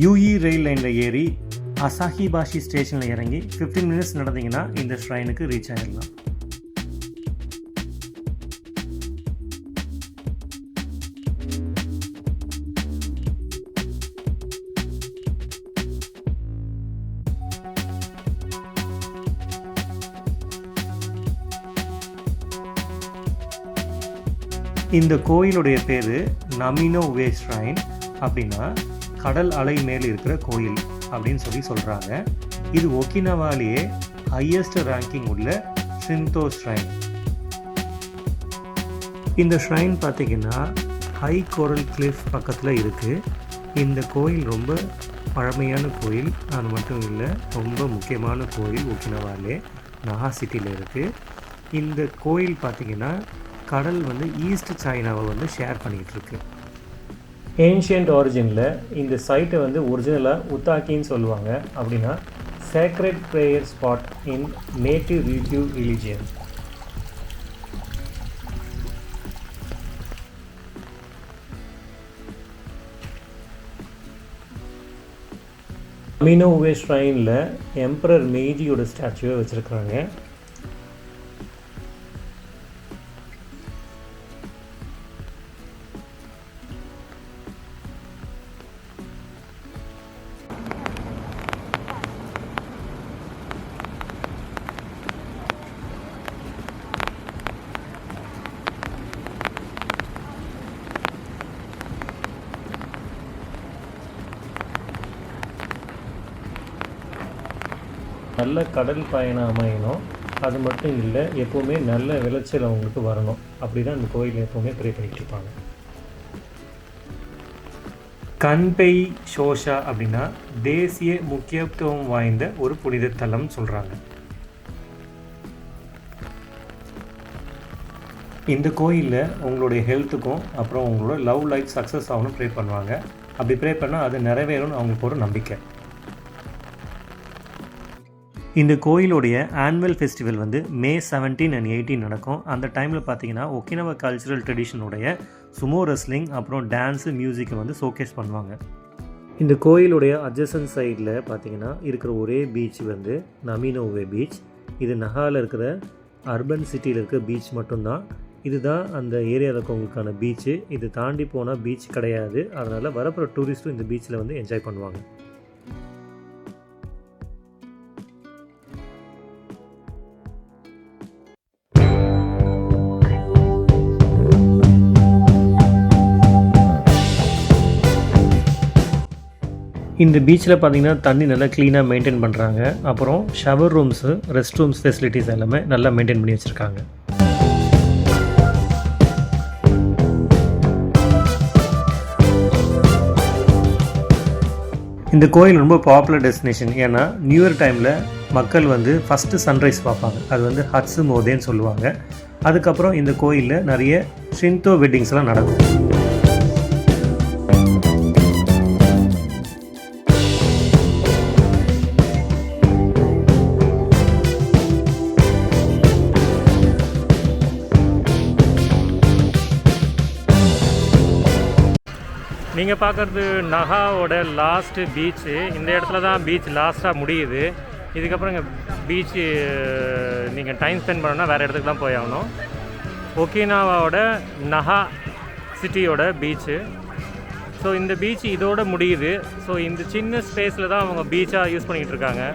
யூஇ ரயில் லைனில் ஏறி அசாஹிபாஷி ஸ்டேஷனில் இறங்கி 15 மினிட்ஸ் நடந்தீங்கன்னா இந்த ஷ்ரைனுக்கு ரீச் ஆகிடலாம். இந்த கோயிலுடைய பேர் நமினோவே ஷ்ரைன், அப்படின்னா கடல் அலை மேல் இருக்கிற கோயில் அப்படின்னு சொல்கிறாங்க. இது ஒகினவாலேயே ஹையஸ்ட் ரேங்கிங் உள்ள ஷின்தோ ஷ்ரைன். இந்த ஷ்ரைன் பார்த்திங்கன்னா ஹை கோரல் கிளிஃப் பக்கத்தில் இருக்குது. இந்த கோயில் ரொம்ப பழமையான கோயில், அது மட்டும் இல்லை ரொம்ப முக்கியமான கோயில். ஒகினவாலே நஹா சிட்டியில் இருக்குது. இந்த கோயில் பார்த்திங்கன்னா கடல் ஈஸ்ட் சைனாவை ஷேர் பண்ணிக்கிட்டு இருக்கு. ஏன்ஷியன்ட் ஆரிஜினில் இந்த சைட்டை ஒரிஜினலாக உத்தாக்கின்னு சொல்லுவாங்க. அப்படின்னா sacred prayer spot in native Ryukyu religion. Naminoue ஷ்ரைனில் எம்பரர் மெய்ஜியோட ஸ்டாச்சுவை வச்சுருக்காங்க. நல்ல கடல் பயணம் அமையணும், அது மட்டும் இல்லை எப்போவுமே நல்ல விளைச்சல் அவங்களுக்கு வரணும். அப்படி தான் இந்த கோயில் எப்போவுமே ப்ரே பண்ணிகிட்டு இருப்பாங்க. கன்பெய் ஷோஷா அப்படின்னா தேசிய முக்கியத்துவம் வாய்ந்த ஒரு புனித தலம் சொல்கிறாங்க. இந்த கோயிலில் உங்களுடைய ஹெல்த்துக்கும் அப்புறம் உங்களோட லவ் லைஃப் சக்ஸஸ் ஆகணும் ப்ரே பண்ணுவாங்க. அப்படி ப்ரே பண்ணால் அது நிறைவேறும்னு அவங்களுக்கு ஒரு நம்பிக்கை. இந்த கோயிலுடைய ஆனுவல் ஃபெஸ்டிவல் மே 17 and 18 நடக்கும். அந்த டைமில் பார்த்தீங்கன்னா ஒகினவா கல்ச்சுரல் ட்ரெடிஷனுடைய சுமோ ரெஸ்லிங் அப்புறம் டான்ஸு மியூசிக்கை ஷோகேஸ் பண்ணுவாங்க. இந்த கோயிலுடைய அட்ஜசன்ட் சைடில் பார்த்தீங்கன்னா இருக்கிற ஒரே பீச் நமினோவே பீச். இது நஹாவில் இருக்கிற அர்பன் சிட்டியில் இருக்கிற பீச் மட்டும்தான். இதுதான் அந்த ஏரியாவில் இருக்கவங்களுக்கான பீச்சு. இது தாண்டி போனால் பீச் கிடையாது. அதனால் வரப்போகிற டூரிஸ்ட்டும் இந்த பீச்சில் என்ஜாய் பண்ணுவாங்க. இந்த பீச்சில் பார்த்திங்கன்னா தண்ணி நல்லா க்ளீனாக மெயின்டைன் பண்ணுறாங்க. அப்புறம் shower rooms, rest rooms facilities எல்லாமே நல்லா மெயின்டைன் பண்ணி வச்சுருக்காங்க. இந்த கோயில் ரொம்ப பாப்புலர் டெஸ்டினேஷன். ஏன்னா நியூ இயர் டைமில் மக்கள் ஃபஸ்ட்டு சன்ரைஸ் பார்ப்பாங்க. அது ஹட்ஸு மோதேன்னு சொல்லுவாங்க. அதுக்கப்புறம் இந்த கோயிலில் நிறைய ஷின்தோ வெட்டிங்ஸ்லாம் நடக்கும். நீங்கள் பார்க்குறது நகாவோட லாஸ்ட்டு பீச்சு. இந்த இடத்துல தான் பீச் லாஸ்ட்டாக முடியுது. இதுக்கப்புறம் இங்கே பீச்சு நீங்கள் டைம் ஸ்பெண்ட் பண்ணணுன்னா வேறு இடத்துக்கு தான் போய் ஆகணும். ஒகினாவாவோட நகா சிட்டியோட பீச்சு. ஸோ இந்த பீச் இதோட முடியுது. ஸோ இந்த சின்ன ஸ்பேஸில் தான் அவங்க பீச்சாக யூஸ் பண்ணிக்கிட்டு இருக்காங்க.